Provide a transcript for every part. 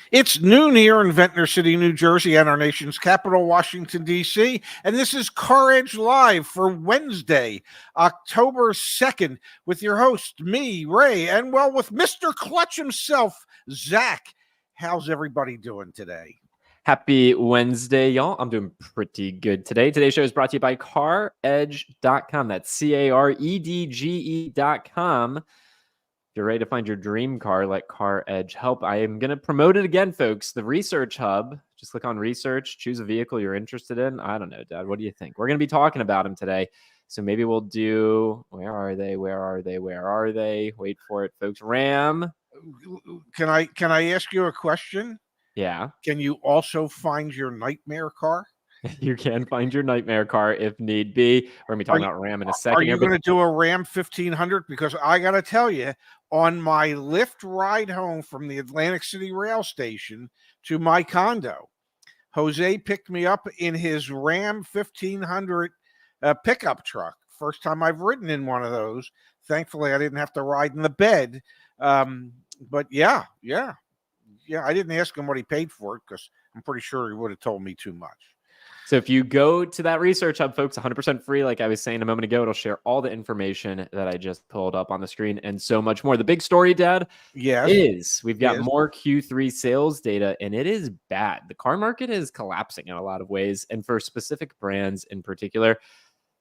It's noon here in Ventnor City, New Jersey, and our nation's capital, Washington, D.C. And this is CarEdge Live for Wednesday, October 2nd, with your host, me, Ray, and well, with Mr. Clutch himself, Zach. How's everybody doing today? Happy Wednesday, y'all. I'm doing pretty good today. Today's show is brought to you by CarEdge.com. That's CarEdge.com. If you're ready to find your dream car, let CarEdge help. I am going to promote it again, folks. The Research Hub. Just click on Research, choose a vehicle you're interested in. I don't know, Dad. What do you think? We're going to be talking about them today. So maybe we'll do, where are they? Wait for it, folks. Ram. Can I ask you a question? Yeah. Can you also find your nightmare car? You can find your nightmare car if need be. We're going to be talking about Ram in a second. Are you going to do a Ram 1500? Because I got to tell you, on my Lyft ride home from the Atlantic City rail station to my condo, Jose picked me up in his Ram 1500 pickup truck. First time I've ridden in one of those. Thankfully, I didn't have to ride in the bed. But yeah, I didn't ask him what he paid for it because I'm pretty sure he would have told me too much. So if you go to that Research Hub, folks, 100% free, like I was saying a moment ago, it'll share all the information that I just pulled up on the screen and so much more. The big story, Dad, is we've got more Q3 sales data, and it is bad. The car market is collapsing in a lot of ways, and for specific brands in particular.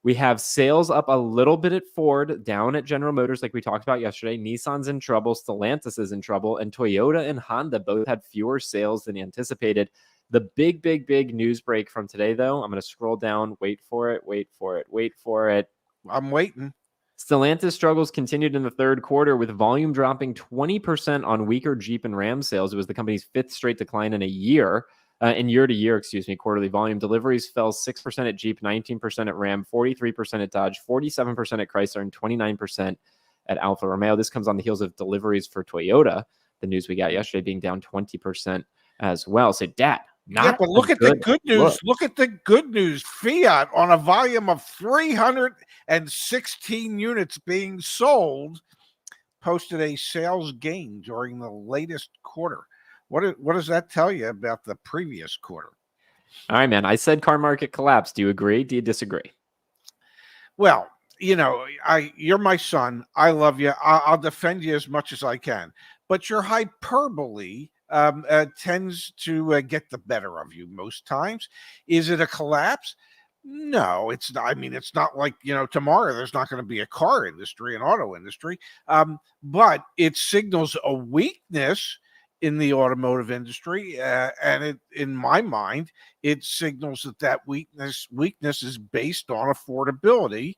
We have sales up a little bit at Ford, down at General Motors, like we talked about yesterday. Nissan's in trouble, Stellantis is in trouble, and Toyota and Honda both had fewer sales than anticipated. The big news break from today, though, I'm going to scroll down. Wait for it. I'm waiting. Stellantis struggles continued in the third quarter with volume dropping 20% on weaker Jeep and Ram sales. It was the company's fifth straight decline in a year. In year-to-year, quarterly volume. Deliveries fell 6% at Jeep, 19% at Ram, 43% at Dodge, 47% at Chrysler, and 29% at Alfa Romeo. This comes on the heels of deliveries for Toyota, the news we got yesterday, being down 20% as well. So, Dad, but look at the good news. Look at the good news. Fiat, on a volume of 316 units being sold, posted a sales gain during the latest quarter. What does that tell you about the previous quarter? All right, man. I said car market collapse. Do you agree? Do you disagree? Well, you're my son. I love you. I'll defend you as much as I can. But your hyperbole tends to get the better of you most times. Is it a collapse? No, it's not. I mean, it's not like, tomorrow there's not going to be a car industry, an auto industry. But it signals a weakness in the automotive industry, and in my mind, it signals that weakness is based on affordability.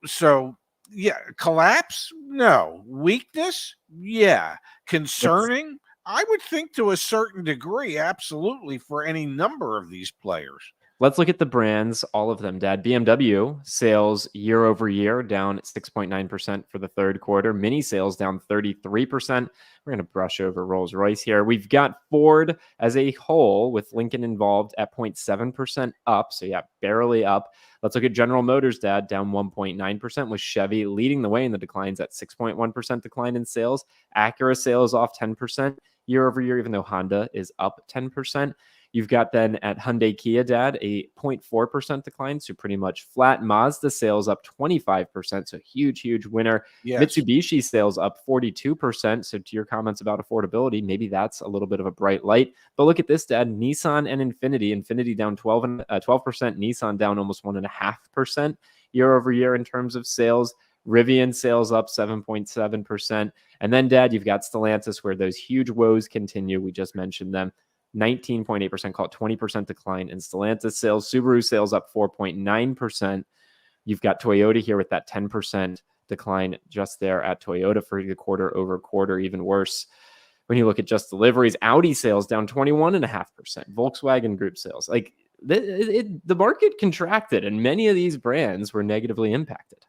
So, yeah, collapse? No. Weakness? Yeah. Concerning? I would think to a certain degree, absolutely, for any number of these players. Let's look at the brands, all of them, Dad. BMW sales year over year down 6.9% for the third quarter. Mini sales down 33%. We're going to brush over Rolls-Royce here. We've got Ford as a whole with Lincoln involved at 0.7% up. So yeah, barely up. Let's look at General Motors, Dad, down 1.9%, with Chevy leading the way in the declines at 6.1% decline in sales. Acura sales off 10% year over year, even though Honda is up 10%. You've got then at Hyundai Kia, Dad, a 0.4% decline, so pretty much flat. Mazda sales up 25%, so huge winner. Yes. Mitsubishi sales up 42%, so to your comments about affordability, maybe that's a little bit of a bright light. But look at this, Dad, Nissan and Infiniti down 12%, Nissan down almost 1.5% year over year in terms of sales. Rivian sales up 7.7%. And then, Dad, you've got Stellantis, where those huge woes continue. We just mentioned them. 19.8%, call it 20% decline in Stellantis sales. Subaru sales up 4.9%. You've got Toyota here with that 10% decline just there at Toyota for the quarter over quarter, even worse. When you look at just deliveries, Audi sales down 21.5%. Volkswagen Group sales, like the market contracted, and many of these brands were negatively impacted.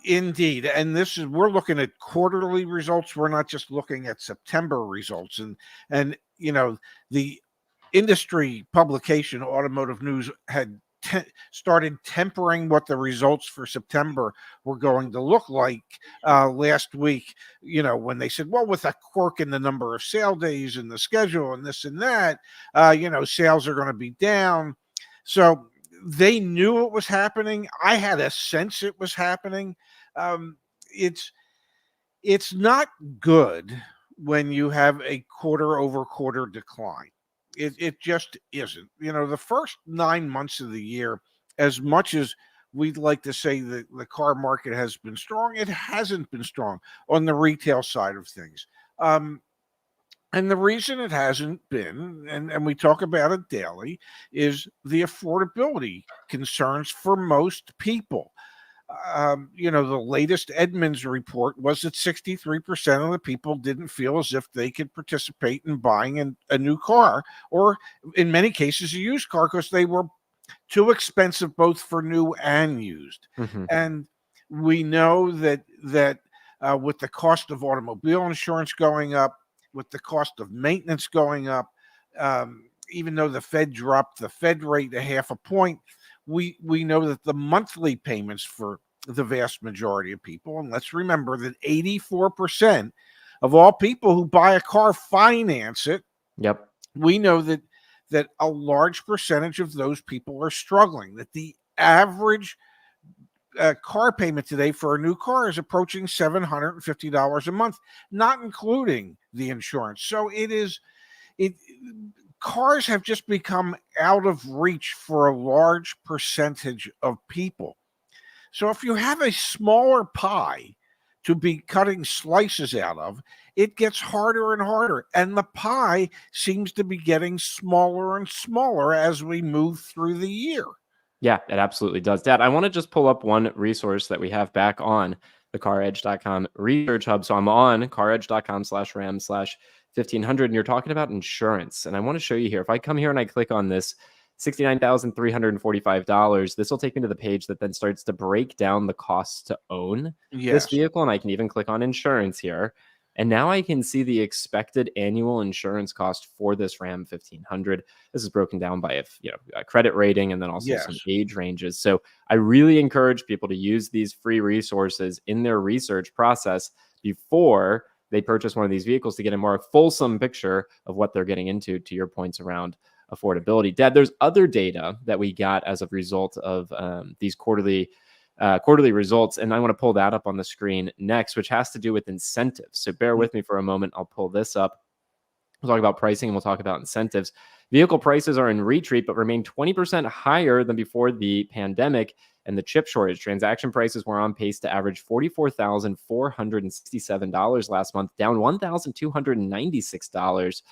Indeed. And we're looking at quarterly results. We're not just looking at September results. And the industry publication Automotive News had started tempering what the results for September were going to look like last week. When they said, well, with a quirk in the number of sale days and the schedule and this and that, sales are going to be down. So they knew it was happening. I had a sense it was happening. Um, it's not good when you have a quarter over quarter decline. It just isn't. The first 9 months of the year, as much as we'd like to say that the car market has been strong, it hasn't been strong on the retail side of things. And the reason it hasn't been, and we talk about it daily, is the affordability concerns for most people. The latest Edmunds report was that 63% of the people didn't feel as if they could participate in buying a new car, or in many cases, a used car, because they were too expensive both for new and used. Mm-hmm. And we know that with the cost of automobile insurance going up, with the cost of maintenance going up, even though the Fed dropped the Fed rate a half a point, we know that the monthly payments for the vast majority of people, and let's remember that 84% of all people who buy a car finance it. Yep. We know that a large percentage of those people are struggling, that the average car payment today for a new car is approaching $750 a month, not including the insurance. So cars have just become out of reach for a large percentage of people. So if you have a smaller pie to be cutting slices out of, it gets harder and harder. And the pie seems to be getting smaller and smaller as we move through the year. Yeah, it absolutely does. Dad, I want to just pull up one resource that we have back on the CarEdge.com research hub. So I'm on CarEdge.com/RAM/1500, and you're talking about insurance. And I want to show you here. If I come here and I click on this $69,345, this will take me to the page that then starts to break down the costs to own this vehicle. And I can even click on insurance here. And now I can see the expected annual insurance cost for this Ram 1500. This is broken down by a credit rating and then also some age ranges. So I really encourage people to use these free resources in their research process before they purchase one of these vehicles to get a more fulsome picture of what they're getting into, to your points around affordability. Dad, there's other data that we got as a result of these quarterly results, and I want to pull that up on the screen next, which has to do with incentives. So bear with me for a moment. I'll pull this up. We'll talk about pricing and we'll talk about incentives. Vehicle prices are in retreat, but remain 20% higher than before the pandemic and the chip shortage. Transaction prices were on pace to average $44,467 last month, down $1,296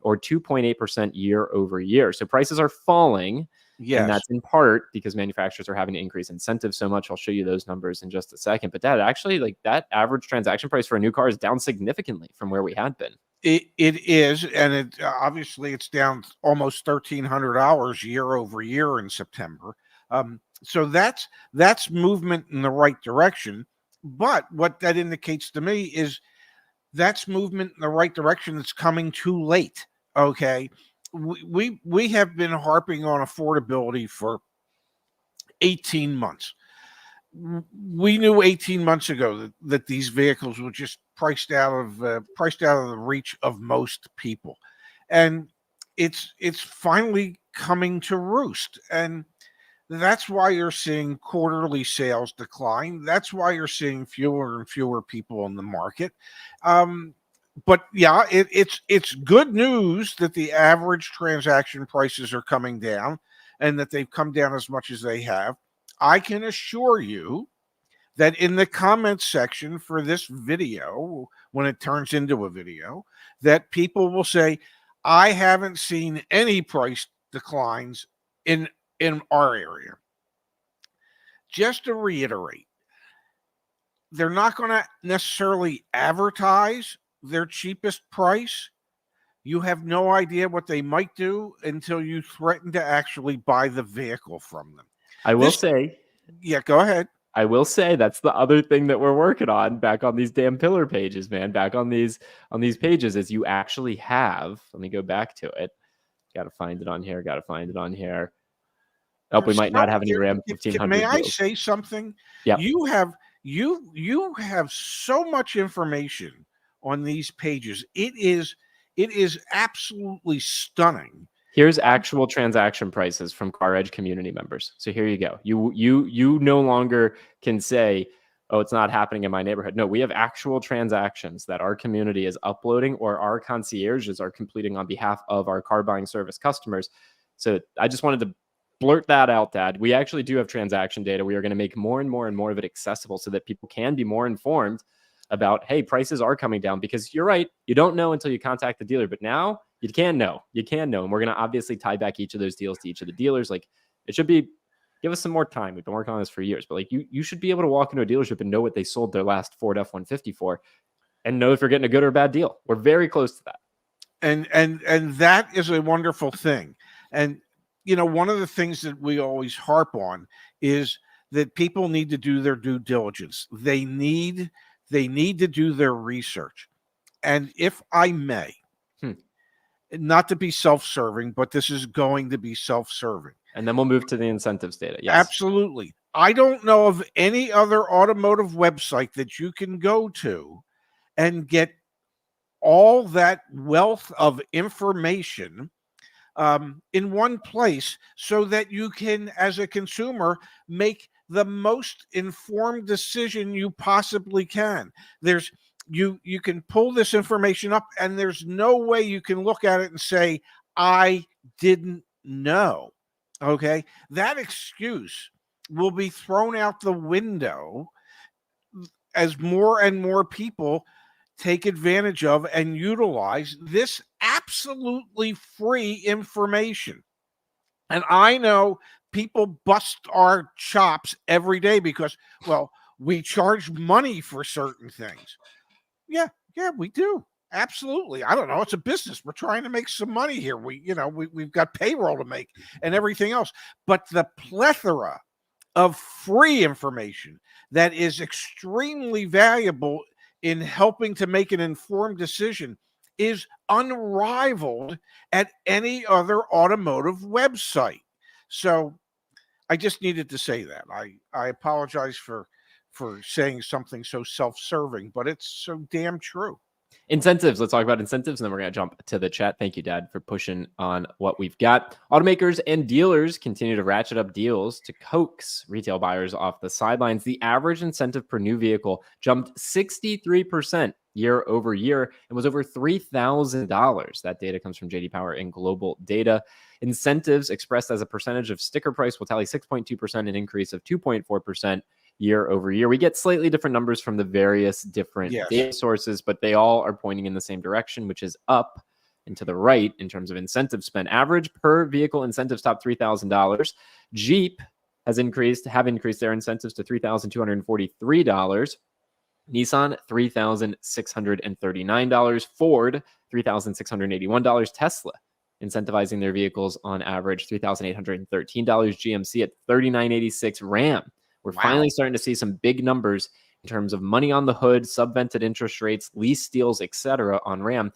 or 2.8% year over year. So prices are falling. Yes. And that's in part because manufacturers are having to increase incentives so much. I'll show you those numbers in just a second. But Dad, actually, like that average transaction price for a new car is down significantly from where we had been. It is, and it obviously it's down almost $1,300 year over year in September. So that's movement in the right direction. But what that indicates to me is that's movement in the right direction that's coming too late. Okay. We have been harping on affordability for 18 months. We knew 18 months ago that these vehicles were just priced out of the reach of most people, and it's finally coming to roost. And that's why you're seeing quarterly sales decline. That's why you're seeing fewer and fewer people in the market. But yeah, it's good news that the average transaction prices are coming down and that they've come down as much as they have. I can assure you that in the comments section for this video, when it turns into a video, that people will say, I haven't seen any price declines in our area. Just to reiterate, they're not going to necessarily advertise their cheapest price. You have no idea what they might do until you threaten to actually buy the vehicle from them. I will say, yeah, go ahead. I will say that's the other thing that we're working on back on these damn pillar pages, man. Back on these pages is you actually have, let me go back to it. Got to find it on here. Oh, You're we might not have any Ram may 1500 I deals. say something? Yeah. You have so much information on these pages. It is absolutely stunning. Here's actual transaction prices from CarEdge community members. So here you go. You no longer can say, "Oh, it's not happening in my neighborhood." No, we have actual transactions that our community is uploading or our concierges are completing on behalf of our car buying service customers. So I just wanted to blurt that out, Dad. We actually do have transaction data. We are going to make more and more and more of it accessible so that people can be more informed about, hey, prices are coming down, because you're right. You don't know until you contact the dealer, but now you can know. You can know. And we're going to obviously tie back each of those deals to each of the dealers. Like, it should be, give us some more time. We've been working on this for years, but like you should be able to walk into a dealership and know what they sold their last Ford F-150 for and know if you're getting a good or a bad deal. We're very close to that. And that is a wonderful thing. And one of the things that we always harp on is that people need to do their due diligence. They need to do their research. And if I may, not to be self-serving, but this is going to be self-serving. And then we'll move to the incentives data. Yes. Absolutely. I don't know of any other automotive website that you can go to and get all that wealth of information in one place, so that you can, as a consumer, make the most informed decision you possibly can. You can pull this information up, and there's no way you can look at it and say, I didn't know. Okay, that excuse will be thrown out the window as more and more people take advantage of and utilize this absolutely free information. And I know people bust our chops every day because, well, we charge money for certain things. Yeah, yeah, we do. Absolutely. I don't know. It's a business. We're trying to make some money here. We've got payroll to make and everything else. But the plethora of free information that is extremely valuable in helping to make an informed decision is unrivaled at any other automotive website. So I just needed to say that. I apologize for saying something so self-serving, but it's so damn true. Incentives. Let's talk about incentives, and then we're going to jump to the chat. Thank you, Dad, for pushing on what we've got. Automakers and dealers continue to ratchet up deals to coax retail buyers off the sidelines. The average incentive per new vehicle jumped 63% year over year and was over $3,000. That data comes from JD Power and Global Data. Incentives expressed as a percentage of sticker price will tally 6.2%, an increase of 2.4% year over year. We get slightly different numbers from the various different data sources, but they all are pointing in the same direction, which is up and to the right in terms of incentive spend. Average per vehicle incentives top $3,000. Jeep have increased their incentives to $3,243. Nissan $3,639. Ford $3,681. Tesla incentivizing their vehicles on average $3,813. GMC at $3,986. Ram, we're finally starting to see some big numbers in terms of money on the hood, subvented interest rates, lease deals, etc. on Ram.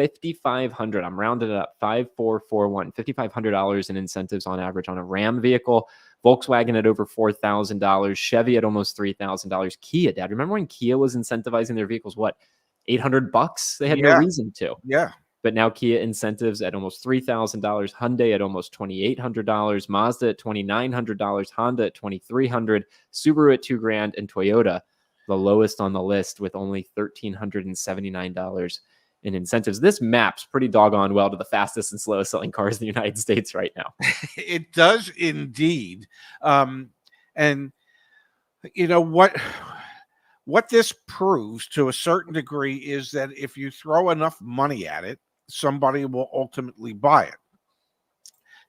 $5,500. I'm rounding it up. 5,441. $5,500 in incentives on average on a Ram vehicle. Volkswagen at over $4,000. Chevy at almost $3,000. Kia, Dad, remember when Kia was incentivizing their vehicles? What, $800? They had no reason to. Yeah. But now Kia incentives at almost $3,000, Hyundai at almost $2,800, Mazda at $2,900, Honda at $2,300, Subaru at $2,000, and Toyota, the lowest on the list, with only $1,379 in incentives. This maps pretty doggone well to the fastest and slowest selling cars in the United States right now. It does indeed. And you know what this proves to a certain degree is that if you throw enough money at it, somebody will ultimately buy it.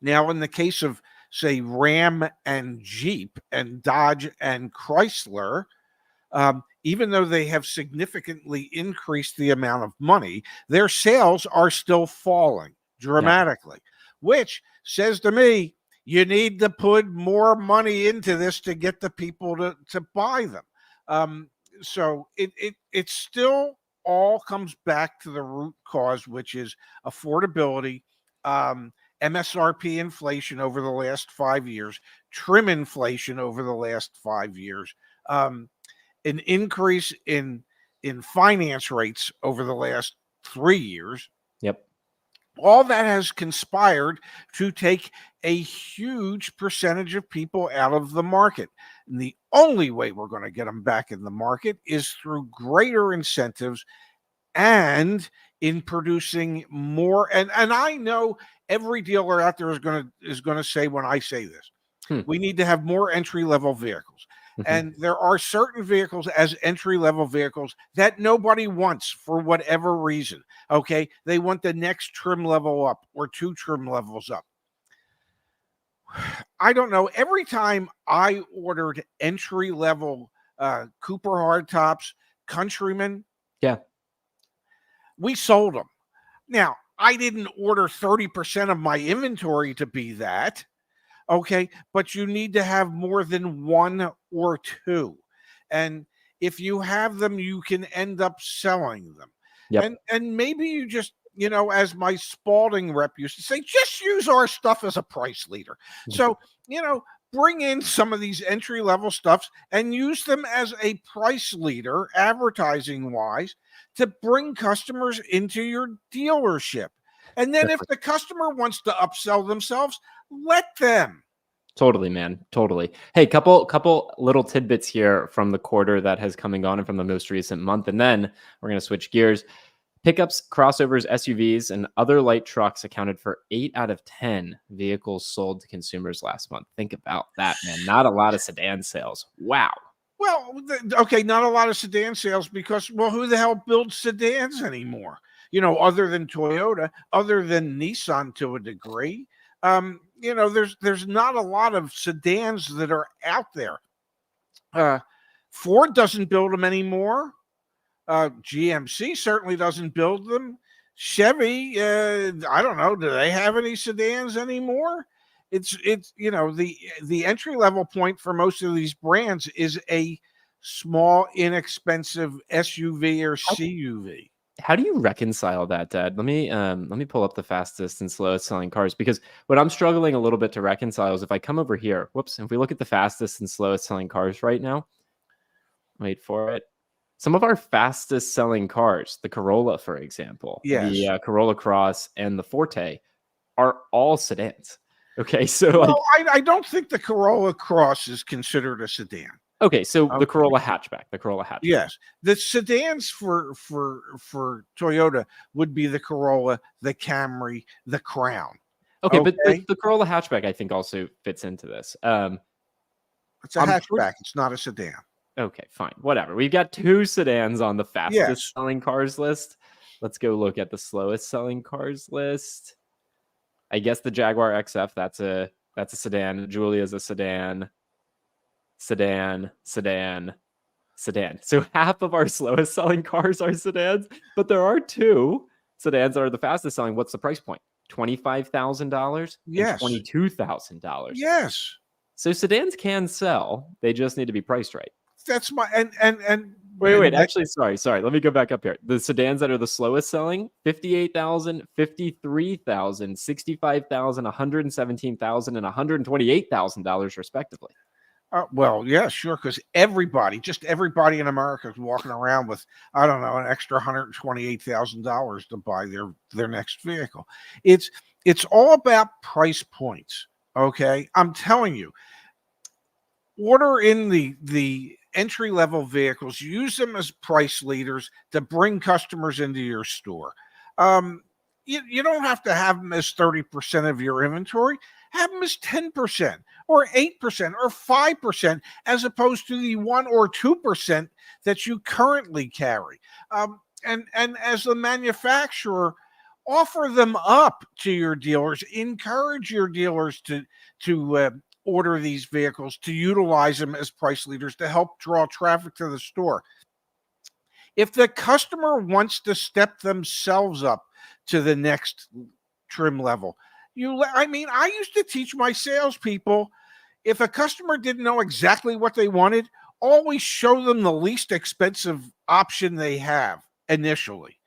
Now, in the case of, say, Ram and Jeep and Dodge and Chrysler, even though they have significantly increased the amount of money, their sales are still falling dramatically, which says to me, you need to put more money into this to get the people to buy them. So it still all comes back to the root cause, which is affordability, MSRP inflation over the last 5 years, trim inflation over the last 5 years, an increase in finance rates over the last 3 years. Yep. All that has conspired to take a huge percentage of people out of the market. And the only way we're going to get them back in the market is through greater incentives and in producing more. And I know every dealer out there is going to say, when I say this, we need to have more entry level vehicles. And there are certain vehicles as entry level vehicles that nobody wants for whatever reason. Okay. They want the next trim level up or 2 trim levels up. I don't know. Every time I ordered entry level Cooper hardtops, Countryman, Yeah. we sold them. Now, I didn't order 30% of my inventory to be that. Okay, but you need to have more than 1 or 2. And if you have them, you can end up selling them. Yep. And maybe you just, as my Spalding rep used to say, just use our stuff as a price leader. So, bring in some of these entry level stuffs and use them as a price leader, advertising wise, to bring customers into your dealership. And then if the customer wants to upsell themselves, let them. Totally, man. Totally. Hey, couple little tidbits here from the quarter that has coming on and from the most recent month. And then we're going to switch gears. Pickups, crossovers, SUVs, and other light trucks accounted for 8 out of 10 vehicles sold to consumers last month. Think about that, man. Not a lot of sedan sales. Wow. Well, okay, not a lot of sedan sales because, well, who the hell builds sedans anymore? Other than Toyota, other than Nissan to a degree. There's not a lot of sedans that are out there. Ford doesn't build them anymore. GMC certainly doesn't build them. Chevy, I don't know. Do they have any sedans anymore? It's the entry level point for most of these brands is a small, inexpensive SUV or CUV. How do you reconcile that, Dad? Let me pull up the fastest and slowest selling cars, because what I'm struggling a little bit to reconcile is if I come over here, if we look at the fastest and slowest selling cars right now, wait for it. Some of our fastest selling cars, the Corolla, for example, Yes. the Corolla Cross and the Forte, are all sedans. Okay, so well, I don't think the Corolla Cross is considered a sedan. Okay, so the Corolla hatchback, Yes, the sedans for Toyota would be the Corolla, the Camry, the Crown. Okay, but the Corolla hatchback, I think, also fits into this. It's a hatchback. It's not a sedan. Okay, fine, whatever. We've got 2 sedans on the fastest selling cars list. Let's go look at the slowest selling cars list. I guess the Jaguar XF, that's a sedan. Giulia's a sedan. Sedan. So half of our slowest selling cars are sedans, but there are 2 sedans that are the fastest selling. What's the price point? $25,000? Yes. And $22,000. Yes. So sedans can sell. They just need to be priced right. That's my and wait. Actually, sorry. Let me go back up here. The sedans that are the slowest selling: $58,000, $53,000, $65,000, $117,000, and $128,000 respectively. Well, yeah, sure, because everybody in America is walking around with, I don't know, an extra $128,000 to buy their next vehicle. It's all about price points. Okay, I'm telling you, order in the entry level vehicles, use them as price leaders to bring customers into your store. You don't have to have them as 30% of your inventory. Have them as 10% or 8% or 5%, as opposed to the 1 or 2% that you currently carry. And as the manufacturer, offer them up to your dealers. Encourage your dealers to order these vehicles, to utilize them as price leaders to help draw traffic to the store. If the customer wants to step themselves up to the next trim level, I used to teach my salespeople, if a customer didn't know exactly what they wanted, always show them the least expensive option they have initially.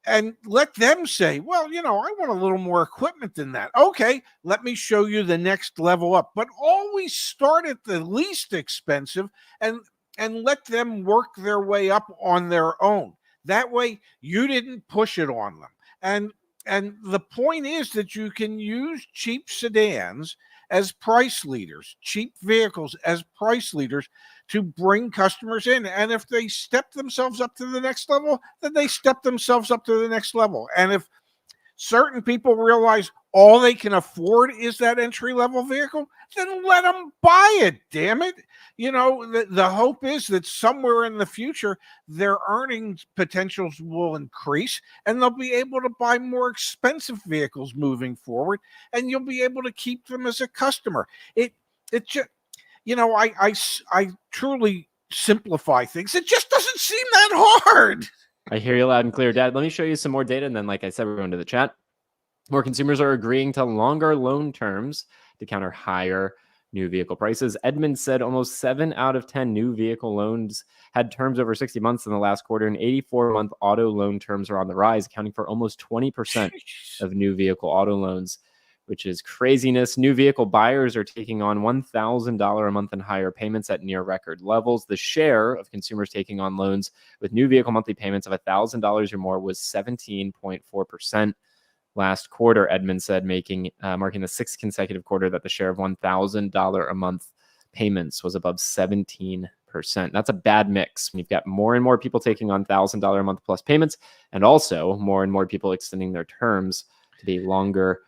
and let them say, well, I want a little more equipment than that. Okay, let me show you the next level up. But always start at the least expensive and let them work their way up on their own. That way you didn't push it on them. And the point is that you can use cheap sedans as price leaders, cheap vehicles as price leaders to bring customers in. And if they step themselves up to the next level, then they step themselves up to the next level. And if certain people realize all they can afford is that entry level vehicle, then let them buy it. Damn it. The hope is that somewhere in the future, their earnings potentials will increase and they'll be able to buy more expensive vehicles moving forward. And you'll be able to keep them as a customer. It just, I truly simplify things. It just doesn't seem that hard. I hear you loud and clear, Dad. Let me show you some more data. And then, like I said, we're going to the chat. More consumers are agreeing to longer loan terms to counter higher new vehicle prices. Edmund said almost 7 out of 10 new vehicle loans had terms over 60 months in the last quarter, and 84-month auto loan terms are on the rise, accounting for almost 20% of new vehicle auto loans, which is craziness. New vehicle buyers are taking on $1,000 a month and higher payments at near record levels. The share of consumers taking on loans with new vehicle monthly payments of $1,000 or more was 17.4%. Last quarter, Edmund said, marking the 6th consecutive quarter that the share of $1,000 a month payments was above 17%. That's a bad mix. We've got more and more people taking on $1,000 a month plus payments, and also more and more people extending their terms to be longer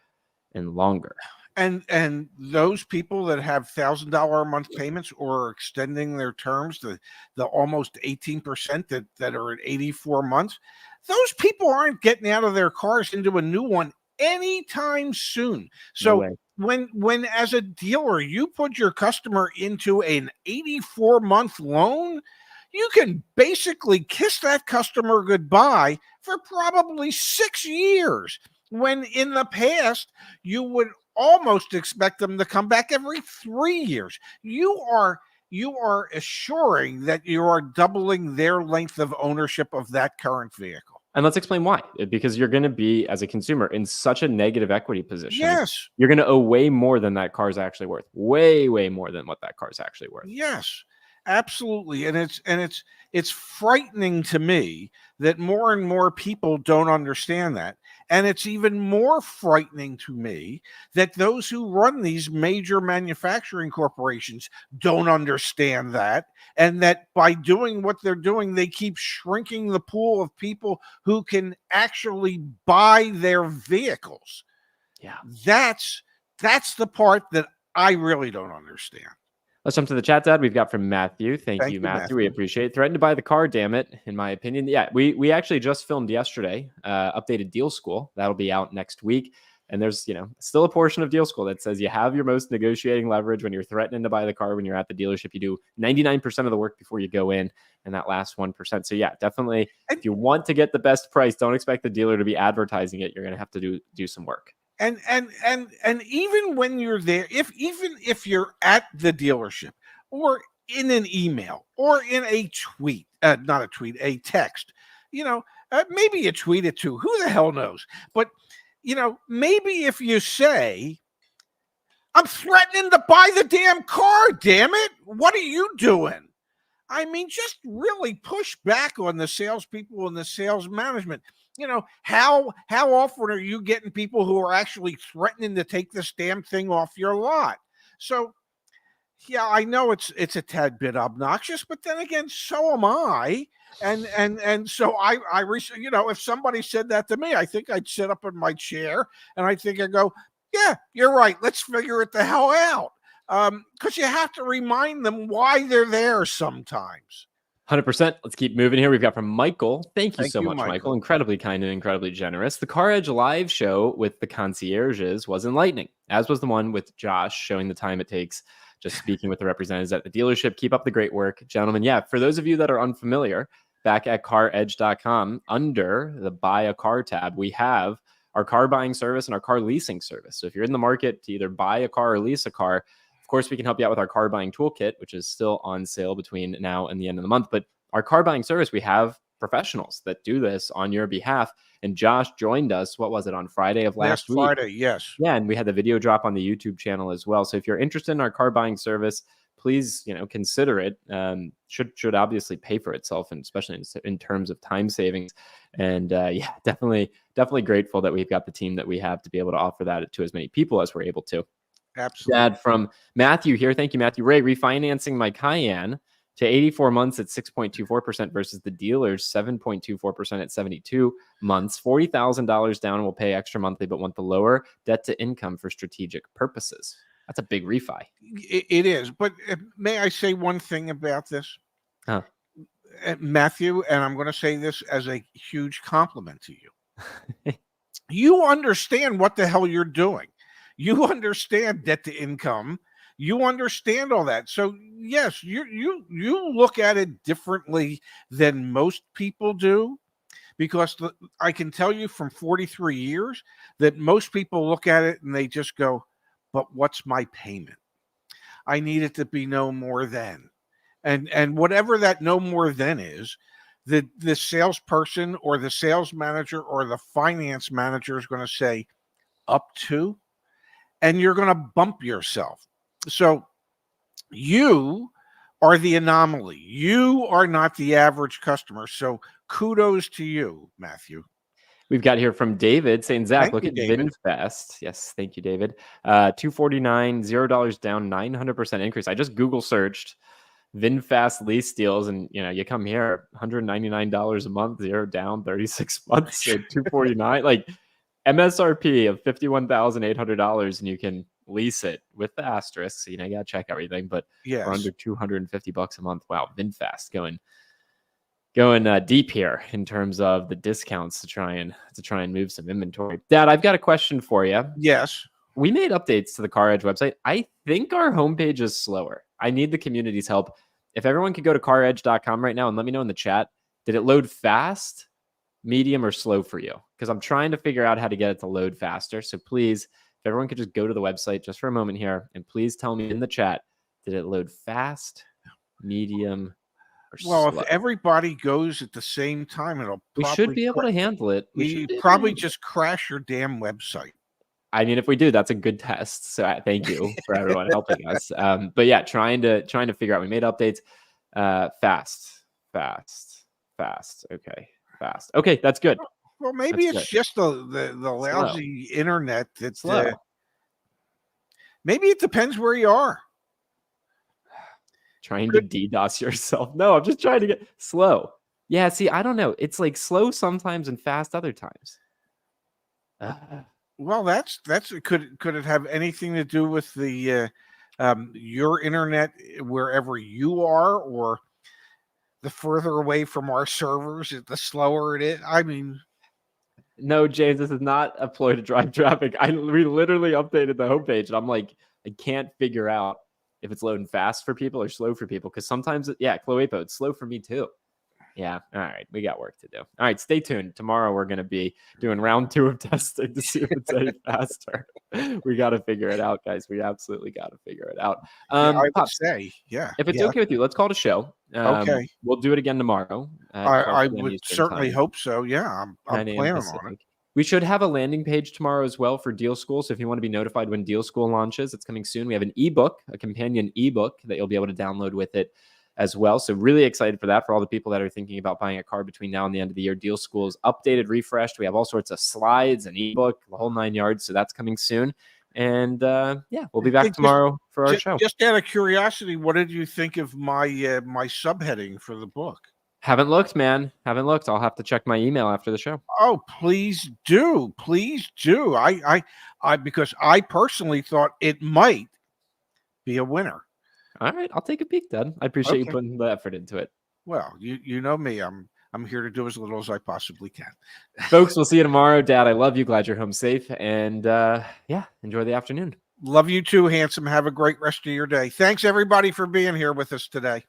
and longer. And those people that have $1,000 a month payments or extending their terms, the almost 18% that are at 84 months, those people aren't getting out of their cars into a new one anytime soon. So when as a dealer you put your customer into an 84-month loan, you can basically kiss that customer goodbye for probably 6 years. When in the past you would almost expect them to come back every 3 years. You are assuring that you are doubling their length of ownership of that current vehicle. And let's explain why. Because you're going to be, as a consumer, in such a negative equity position. Yes. You're going to owe way more than that car's actually worth. Way, way more than what that car's actually worth. Yes, absolutely. And it's frightening to me that more and more people don't understand that. And it's even more frightening to me that those who run these major manufacturing corporations don't understand that. And that by doing what they're doing, they keep shrinking the pool of people who can actually buy their vehicles. Yeah. That's the part that I really don't understand. Let's jump to the chat, Dad. We've got from Matthew. Thank you, Matthew. We appreciate it. Threatened to buy the car, damn it, in my opinion. Yeah, we actually just filmed yesterday, updated Deal School. That'll be out next week. And there's, still a portion of Deal School that says you have your most negotiating leverage when you're threatening to buy the car when you're at the dealership. You do 99% of the work before you go in, and that last 1%. So yeah, definitely, if you want to get the best price, don't expect the dealer to be advertising it. You're going to have to do some work. And even when you're there, if you're at the dealership or in an email or in a tweet, not a tweet, a text, maybe you tweet it too. Who the hell knows? But maybe if you say, "I'm threatening to buy the damn car, damn it! What are you doing?" I mean, just really push back on the salespeople and the sales management. How often are you getting people who are actually threatening to take this damn thing off your lot? So, yeah, I know it's a tad bit obnoxious, but then again, so am I. And so I if somebody said that to me, I think I'd sit up in my chair and I think I'd go, "Yeah, you're right. Let's figure it the hell out." Because you have to remind them why they're there sometimes. 100%. Let's keep moving here. We've got from Michael. Thank you so much, Michael. Incredibly kind and incredibly generous. The CarEdge live show with the concierges was enlightening, as was the one with Josh showing the time it takes just speaking with the representatives at the dealership. Keep up the great work, gentlemen. Yeah, for those of you that are unfamiliar, back at CarEdge.com, under the Buy a Car tab, we have our car buying service and our car leasing service. So if you're in the market to either buy a car or lease a car, of course, we can help you out with our car buying toolkit, which is still on sale between now and the end of the month. But our car buying service, we have professionals that do this on your behalf. And Josh joined us, what was it, on Friday of last week? Friday, yes. Yeah, and we had the video drop on the YouTube channel as well. So if you're interested in our car buying service, please, consider it. Should obviously pay for itself, and especially in terms of time savings. And yeah, definitely grateful that we've got the team that we have to be able to offer that to as many people as we're able to. Absolutely. Dad, from Matthew here. Thank you, Matthew. Ray, refinancing my Cayenne to 84 months at 6.24% versus the dealer's 7.24% at 72 months. $40,000 down, will pay extra monthly, but want the lower debt to income for strategic purposes. That's a big refi. It is. But may I say one thing about this? Huh. Matthew, and I'm going to say this as a huge compliment to you. You understand what the hell you're doing. You understand debt to income. You understand all that. So yes, you look at it differently than most people do, because I can tell you from 43 years that most people look at it and they just go, but what's my payment? I need it to be no more than. And whatever that no more than is, the salesperson or the sales manager or the finance manager is going to say up to, and you're going to bump yourself. So you are the anomaly. You are not the average customer. So kudos to you, Matthew. We've got here from David saying, Zach, Thank look you, at David. VinFast. Yes, thank you, David. $249, $0 down, 900% increase. I just Google searched VinFast lease deals, and you come here, $199 a month, 0 down, 36 months, so $249, like MSRP of $51,800, and you can lease it with the asterisks. You gotta check everything, but yes, for under $250 a month. Wow, VinFast going deep here in terms of the discounts to try and move some inventory. Dad, I've got a question for you. Yes. We made updates to the CarEdge website. I think our homepage is slower. I need the community's help. If everyone could go to caredge.com right now and let me know in the chat, did it load fast, medium, or slow for you? Because I'm trying to figure out how to get it to load faster. So please, if everyone could just go to the website just for a moment here, and please tell me in the chat, did it load fast, medium, or Well, slow? if everybody goes at the same time, We should be able to handle it. You probably just crash your damn website. I mean, if we do, that's a good test. So thank you for everyone helping us. But yeah, trying to figure out. We made updates. Fast. Okay, fast. Okay, that's good. Well, maybe That's it's good. just the lousy internet that's Slow. Maybe it depends where you are. Trying to DDoS yourself. No, I'm just trying to get slow. Yeah, see, I don't know. It's like slow sometimes and fast other times. Well, that's could it have anything to do with the your internet wherever you are, or the further away from our servers, the slower it is? I mean, no, James, this is not a ploy to drive traffic. We literally updated the homepage, and I'm like, I can't figure out if it's loading fast for people or slow for people, because sometimes, Chloepo, it's slow for me too. Yeah. All right. We got work to do. All right. Stay tuned. Tomorrow, we're going to be doing round 2 of testing to see if it's any faster. We got to figure it out, guys. We absolutely got to figure it out. I would Pops, say, yeah. if it's okay with you, let's call it a show. Okay. We'll do it again tomorrow. I would certainly hope so. Yeah. I'm planning on it. We should have a landing page tomorrow as well for Deal School. So if you want to be notified when Deal School launches, it's coming soon. We have an ebook, a companion ebook that you'll be able to download with it as well. So really excited for that, for all the people that are thinking about buying a car between now and the end of the year. Deal School is updated, refreshed. We have all sorts of slides, an ebook, the whole 9 yards. So that's coming soon. And we'll be back tomorrow for our show. Just out of curiosity, what did you think of my my subheading for the book? Haven't looked, man. Haven't looked. I'll have to check my email after the show. Oh, please do. Please do. I because I personally thought it might be a winner. All right, I'll take a peek, Dad. I appreciate you putting the effort into it. Well, you know me. I'm here to do as little as I possibly can. Folks, we'll see you tomorrow. Dad, I love you. Glad you're home safe. And enjoy the afternoon. Love you too, handsome. Have a great rest of your day. Thanks, everybody, for being here with us today.